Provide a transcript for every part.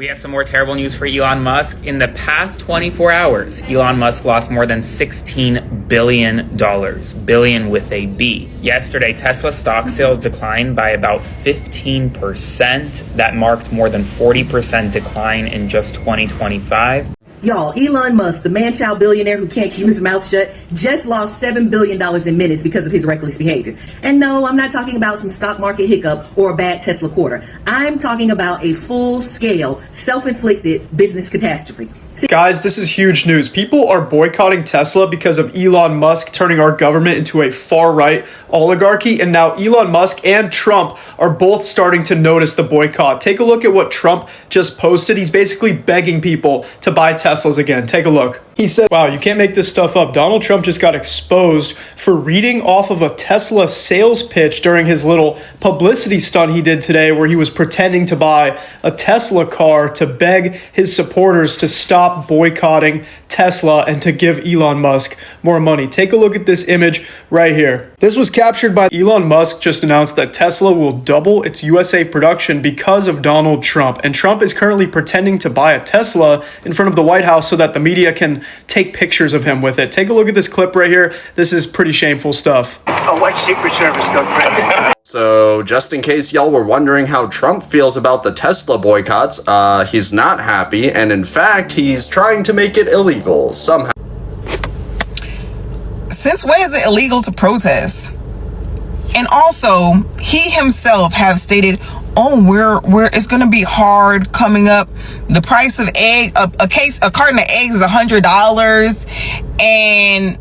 We have some more terrible news for Elon Musk. In the past 24 hours, Elon Musk lost more than $16 billion. Billion with a B. Yesterday, Tesla stock sales declined by about 15%. That marked more than 40% decline in just 2025. Y'all, Elon Musk, the man-child billionaire who can't keep his mouth shut, just lost $7 billion in minutes because of his reckless behavior. And no, I'm not talking about some stock market hiccup or a bad Tesla quarter. I'm talking about a full-scale, self-inflicted business catastrophe. Guys, this is huge news. People are boycotting Tesla because of Elon Musk turning our government into a far-right oligarchy, and now Elon Musk and Trump are both starting to notice the boycott. Take a look at what Trump just posted. He's basically begging people to buy Teslas again. Take a look. He said, wow, you can't make this stuff up. Donald Trump just got exposed for reading off of a Tesla sales pitch during his little publicity stunt he did today, where he was pretending to buy a Tesla car to beg his supporters to stop boycotting Tesla and to give Elon Musk more money. Take a look at this image right here. This was captured by Elon Musk. Just announced that Tesla will double its USA production because of Donald Trump. And Trump is currently pretending to buy a Tesla in front of the White House so that the media can take pictures of him with it. Take a look at this clip right here. This is pretty shameful stuff. Oh, what Secret Service go crazy? So, just in case y'all were wondering how Trump feels about the Tesla boycotts, he's not happy, and in fact, he's trying to make it illegal somehow. Since when is it illegal to protest? And also, he himself have stated, oh, we're it's gonna be hard coming up. The price of egg, a carton of eggs is $100, and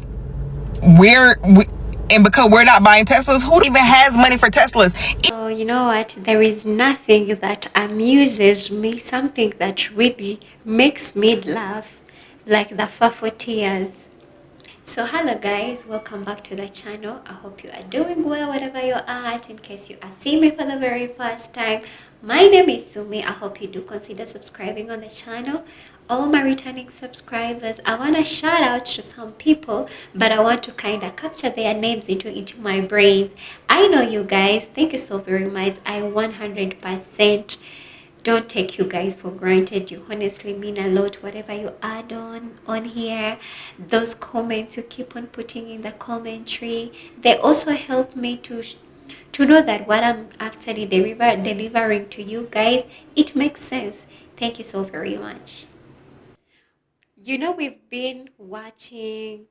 and because we're not buying Teslas, who even has money for Teslas? So you know what? There is nothing that amuses me, something that really makes me laugh, like the for tears. So hello guys, welcome back to the channel. I hope you are doing well wherever you're at. In case you are seeing me for the very first time, my name is Sumi. I hope you do consider subscribing on the channel. All my returning subscribers, I want to shout out to some people, but I want to kind of capture their names into my brain. I know you guys, thank you so very much. I 100% don't take you guys for granted. You honestly mean a lot. Whatever you add on here, those comments you keep on putting in the commentary, they also help me to know that what I'm actually delivering to you guys, it makes sense. Thank you so very much. You know, we've been watching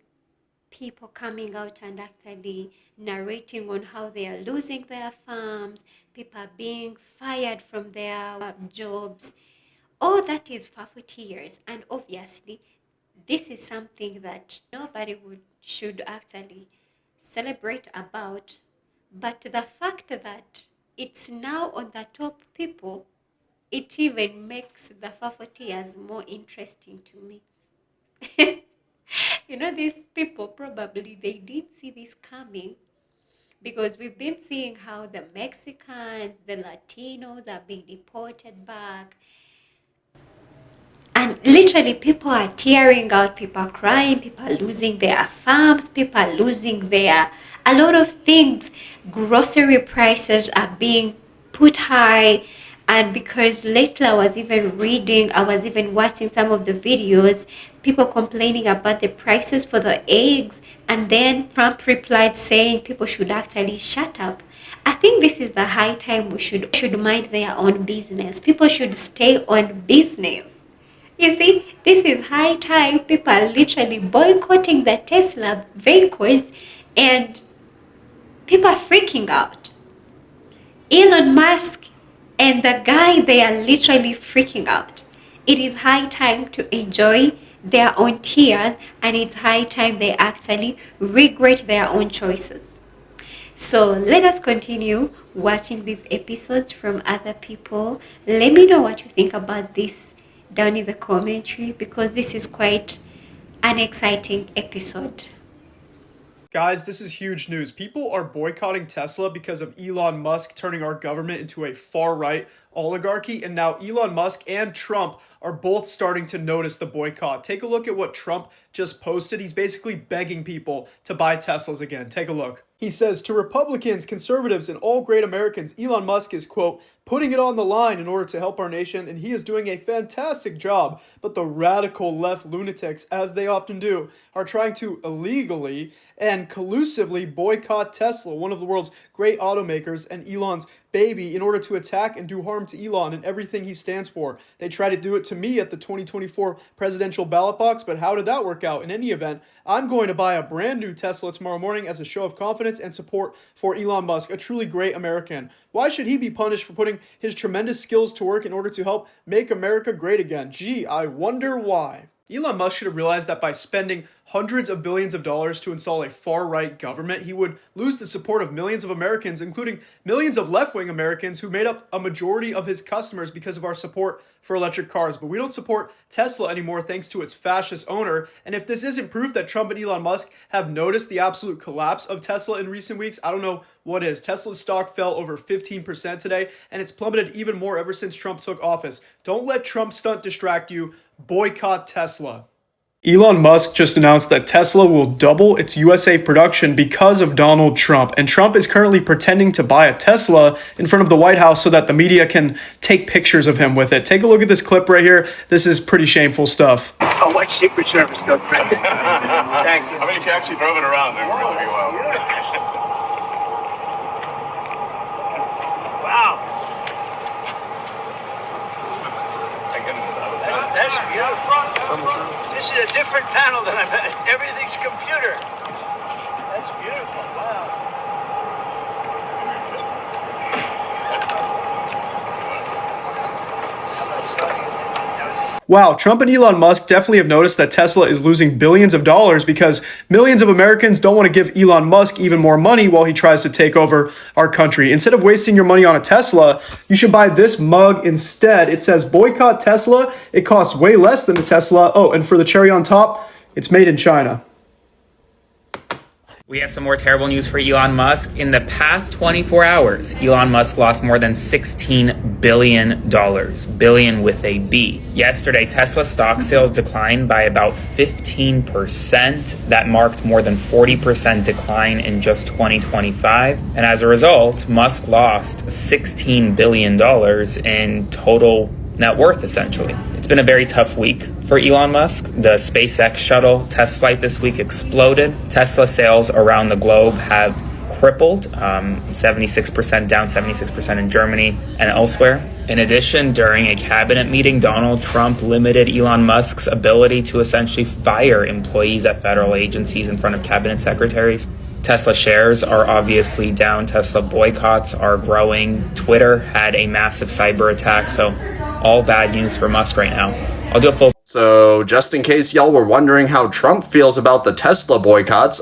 people coming out and actually narrating on how they are losing their farms, people are being fired from their jobs. All that is for years, and obviously this is something that nobody should actually celebrate about. But the fact that it's now on the top people, it even makes the 40 years more interesting to me. You know, these people probably they didn't see this coming, because we've been seeing how the Mexicans, the Latinos are being deported back, and literally people are tearing out, people are crying, people are losing their farms, people are losing a lot of things. Grocery prices are being put high. And because lately I was even watching some of the videos, people complaining about the prices for the eggs, and then Trump replied saying people should actually shut up. I think this is the high time we should mind their own business. People should stay on business. You see, this is high time. People are literally boycotting the Tesla vehicles, and people are freaking out. Elon Musk and the guy, they are literally freaking out. It is high time to enjoy their own tears, and it's high time they actually regret their own choices. So let us continue watching these episodes from other people. Let me know what you think about this down in the commentary, because this is quite an exciting episode. Guys, this is huge news. People are boycotting Tesla because of Elon Musk turning our government into a far-right oligarchy, and now Elon Musk and Trump are both starting to notice the boycott. Take a look at what Trump just posted. He's basically begging people to buy Teslas again. Take a look. He says, to Republicans, conservatives, and all great Americans, Elon Musk is, quote, putting it on the line in order to help our nation, and he is doing a fantastic job. But the radical left lunatics, as they often do, are trying to illegally and collusively boycott Tesla, one of the world's great automakers, and Elon's baby, in order to attack and do harm to Elon and everything he stands for. They tried to do it to me at the 2024 presidential ballot box, but how did that work out? In any event, I'm going to buy a brand new Tesla tomorrow morning as a show of confidence and support for Elon Musk, a truly great American. Why should he be punished for putting his tremendous skills to work in order to help make America great again? Gee, I wonder why. Elon Musk should have realized that by spending hundreds of billions of dollars to install a far-right government, he would lose the support of millions of Americans, including millions of left-wing Americans who made up a majority of his customers because of our support for electric cars. But we don't support Tesla anymore thanks to its fascist owner. And if this isn't proof that Trump and Elon Musk have noticed the absolute collapse of Tesla in recent weeks, I don't know what is. Tesla's stock fell over 15% today, and it's plummeted even more ever since Trump took office. Don't let Trump's stunt distract you. Boycott Tesla. Elon Musk just announced that Tesla will double its USA production because of Donald Trump. And Trump is currently pretending to buy a Tesla in front of the White House so that the media can take pictures of him with it. Take a look at this clip right here. This is pretty shameful stuff. I'll watch Secret Service go crazy. Thank you. I mean, if you actually drove it around, it would really be wild. Wow. Thank goodness. That's beautiful. This is a different panel than I've had. Everything's computer. That's beautiful. Wow. Wow, Trump and Elon Musk definitely have noticed that Tesla is losing billions of dollars because millions of Americans don't want to give Elon Musk even more money while he tries to take over our country. Instead of wasting your money on a Tesla, you should buy this mug instead. It says boycott Tesla. It costs way less than a Tesla. Oh, and for the cherry on top, it's made in China. We have some more terrible news for Elon Musk. In the past 24 hours, Elon Musk lost more than $16 billion. Billion with a B. Yesterday, Tesla stock sales declined by about 15%. That marked more than 40% decline in just 2025. And as a result, Musk lost $16 billion in total net worth, essentially. It's been a very tough week for Elon Musk. The SpaceX shuttle test flight this week exploded. Tesla sales around the globe have crippled, 76% down, 76% in Germany and elsewhere. In addition, during a cabinet meeting, Donald Trump limited Elon Musk's ability to essentially fire employees at federal agencies in front of cabinet secretaries. Tesla shares are obviously down. Tesla boycotts are growing. Twitter had a massive cyber attack. So all bad news for Musk right now. I'll do a full... So, just in case y'all were wondering how Trump feels about the Tesla boycotts,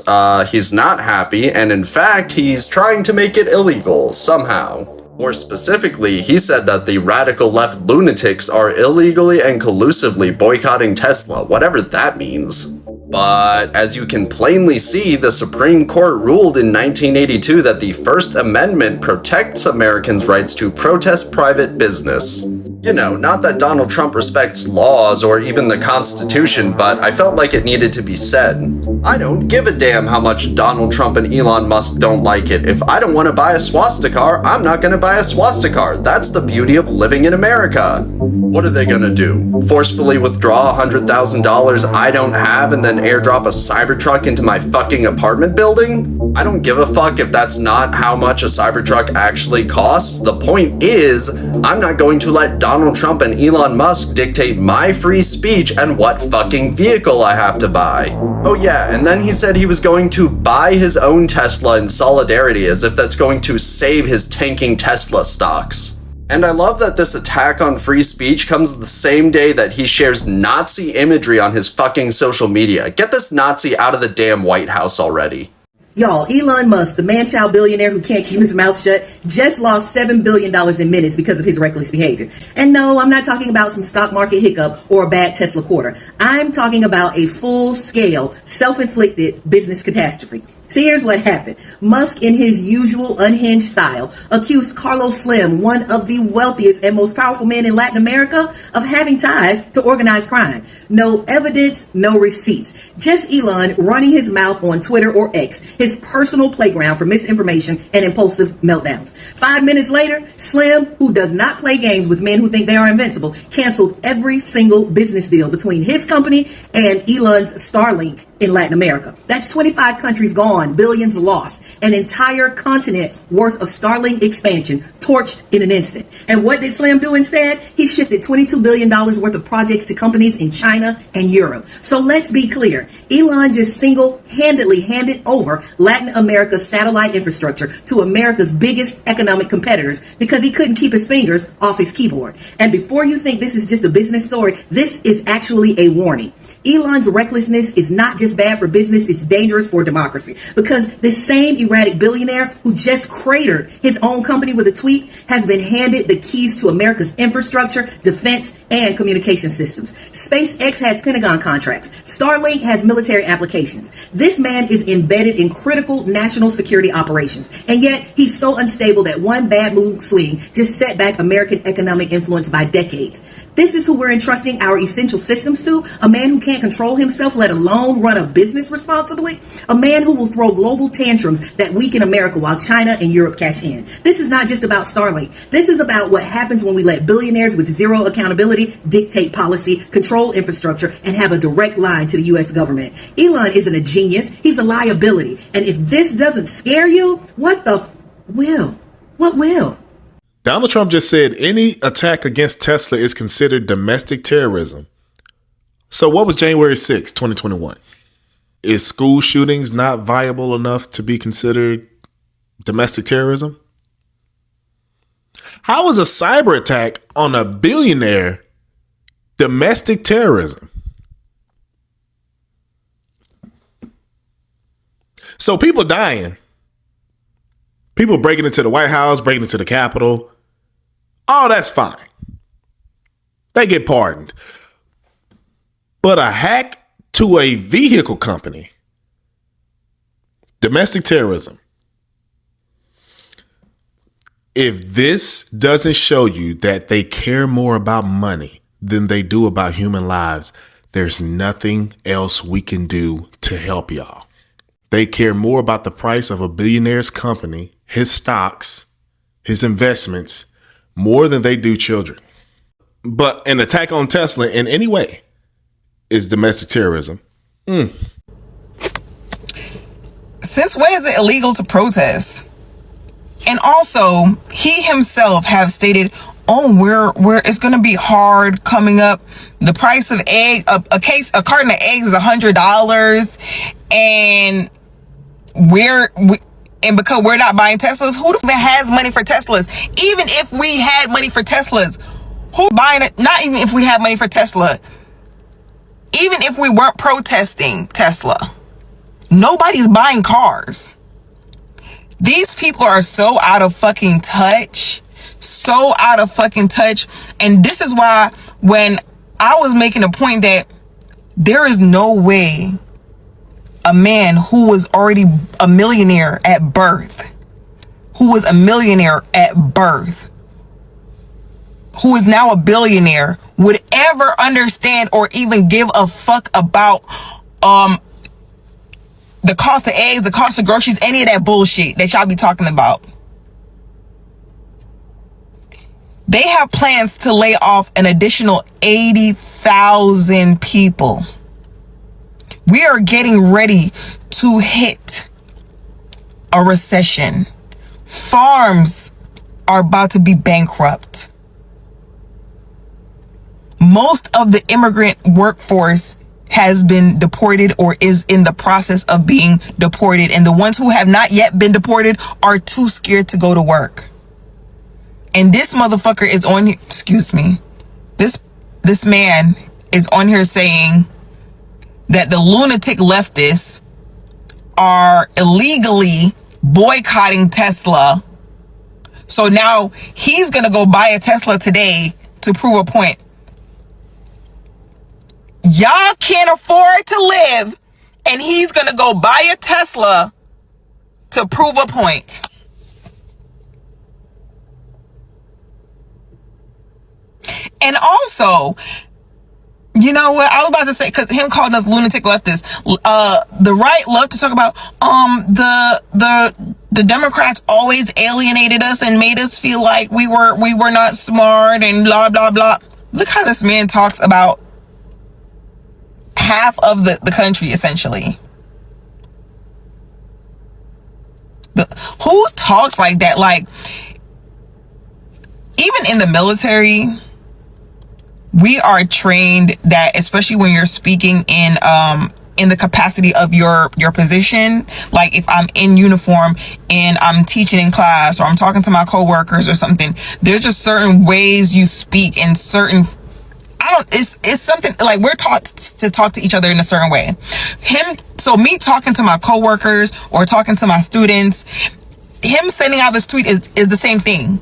he's not happy, and in fact, he's trying to make it illegal, somehow. More specifically, he said that the radical left lunatics are illegally and collusively boycotting Tesla, whatever that means. But, as you can plainly see, the Supreme Court ruled in 1982 that the First Amendment protects Americans' rights to protest private business. You know, not that Donald Trump respects laws or even the Constitution, but I felt like it needed to be said. I don't give a damn how much Donald Trump and Elon Musk don't like it. If I don't want to buy a swastika, I'm not going to buy a swastika. That's the beauty of living in America. What are they going to do? Forcefully withdraw $100,000 I don't have and then airdrop a Cybertruck into my fucking apartment building? I don't give a fuck if that's not how much a Cybertruck actually costs. The point is, I'm not going to let Donald Trump and Elon Musk dictate my free speech and what fucking vehicle I have to buy. Oh yeah, and then he said he was going to buy his own Tesla in solidarity, as if that's going to save his tanking Tesla stocks. And I love that this attack on free speech comes the same day that he shares Nazi imagery on his fucking social media. Get this Nazi out of the damn White House already. Y'all, Elon Musk, the man-child billionaire who can't keep his mouth shut, just lost $7 billion in minutes because of his reckless behavior. And no, I'm not talking about some stock market hiccup or a bad Tesla quarter. I'm talking about a full-scale, self-inflicted business catastrophe. So here's what happened. Musk, in his usual unhinged style, accused Carlos Slim, one of the wealthiest and most powerful men in Latin America, of having ties to organized crime. No evidence, no receipts. Just Elon running his mouth on Twitter or X, his personal playground for misinformation and impulsive meltdowns. 5 minutes later, Slim, who does not play games with men who think they are invincible, canceled every single business deal between his company and Elon's Starlink in Latin America. That's 25 countries gone, billions lost, an entire continent worth of Starlink expansion torched in an instant. And what did Slim do instead? He shifted $22 billion worth of projects to companies in China and Europe. So let's be clear. Elon just single-handedly handed over Latin America's satellite infrastructure to America's biggest economic competitors because he couldn't keep his fingers off his keyboard. And before you think this is just a business story, this is actually a warning. Elon's recklessness is not just bad for business, it's dangerous for democracy. Because this same erratic billionaire who just cratered his own company with a tweet has been handed the keys to America's infrastructure, defense, and communication systems. SpaceX has Pentagon contracts. Starlink has military applications. This man is embedded in critical national security operations. And yet he's so unstable that one bad mood swing just set back American economic influence by decades. This is who we're entrusting our essential systems to, a man who can't control himself, let alone run a business responsibly, a man who will throw global tantrums that weaken America while China and Europe cash in. This is not just about Starlink. This is about what happens when we let billionaires with zero accountability dictate policy, control infrastructure, and have a direct line to the U.S. government. Elon isn't a genius. He's a liability. And if this doesn't scare you, what the will? What will? Donald Trump just said any attack against Tesla is considered domestic terrorism. So what was January 6, 2021? Is school shootings not viable enough to be considered domestic terrorism? How is a cyber attack on a billionaire domestic terrorism? So people dying, people breaking into the White House, breaking into the Capitol, oh, that's fine. They get pardoned. But a hack to a vehicle company, domestic terrorism. If this doesn't show you that they care more about money than they do about human lives, there's nothing else we can do to help y'all. They care more about the price of a billionaire's company, his stocks, his investments, more than they do children. But an attack on Tesla in any way is domestic terrorism. Since when is it illegal to protest? And also, he himself have stated, oh, we're it's going to be hard coming up. The price of egg, a carton of eggs is $100, and because we're not buying Teslas, who even has money for Teslas? Even if we had money for Teslas, who's buying it? Not even if we had money for Tesla. Even if we weren't protesting Tesla, nobody's buying cars. These people are so out of fucking touch. So out of fucking touch. And this is why when I was making a point that there is no way a man who was already a millionaire at birth, who was a millionaire at birth, who is now a billionaire, would ever understand or even give a fuck about the cost of eggs, the cost of groceries, any of that bullshit that y'all be talking about. They have plans to lay off an additional 80,000 people. We are getting ready to hit a recession. Farms are about to be bankrupt. Most of the immigrant workforce has been deported or is in the process of being deported. And the ones who have not yet been deported are too scared to go to work. And this motherfucker is on here, excuse me, this man is on here saying that the lunatic leftists are illegally boycotting Tesla. So now he's gonna go buy a Tesla today to prove a point. Y'all can't afford to live, and he's gonna go buy a Tesla to prove a point. And also, you know what I was about to say, because him calling us lunatic leftists, the right love to talk about the Democrats always alienated us and made us feel like we were not smart and blah blah blah. Look how this man talks about half of the country, essentially. Who talks like that? Like, even in the military, we are trained that, especially when you're speaking in the capacity of your position, like if I'm in uniform and I'm teaching in class or I'm talking to my coworkers or something, there's just certain ways you speak in certain, it's something like we're taught to talk to each other in a certain way. So me talking to my coworkers or talking to my students, him sending out this tweet is the same thing,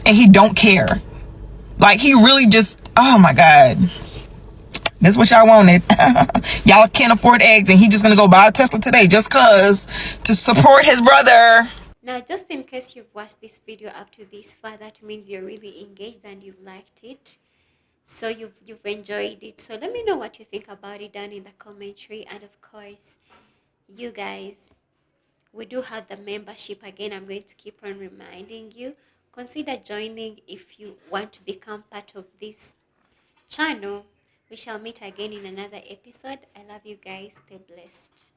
and he don't care. Like, he really just, oh my God, that's what y'all wanted. Y'all can't afford eggs and he just gonna go buy a Tesla today just cause to support his brother. Now, just in case you've watched this video up to this far, that means you're really engaged and you've liked it. So you've enjoyed it. So let me know what you think about it down in the commentary. And of course, you guys, we do have the membership. Again, I'm going to keep on reminding you. Consider joining if you want to become part of this channel. We shall meet again in another episode. I love you guys. Stay blessed.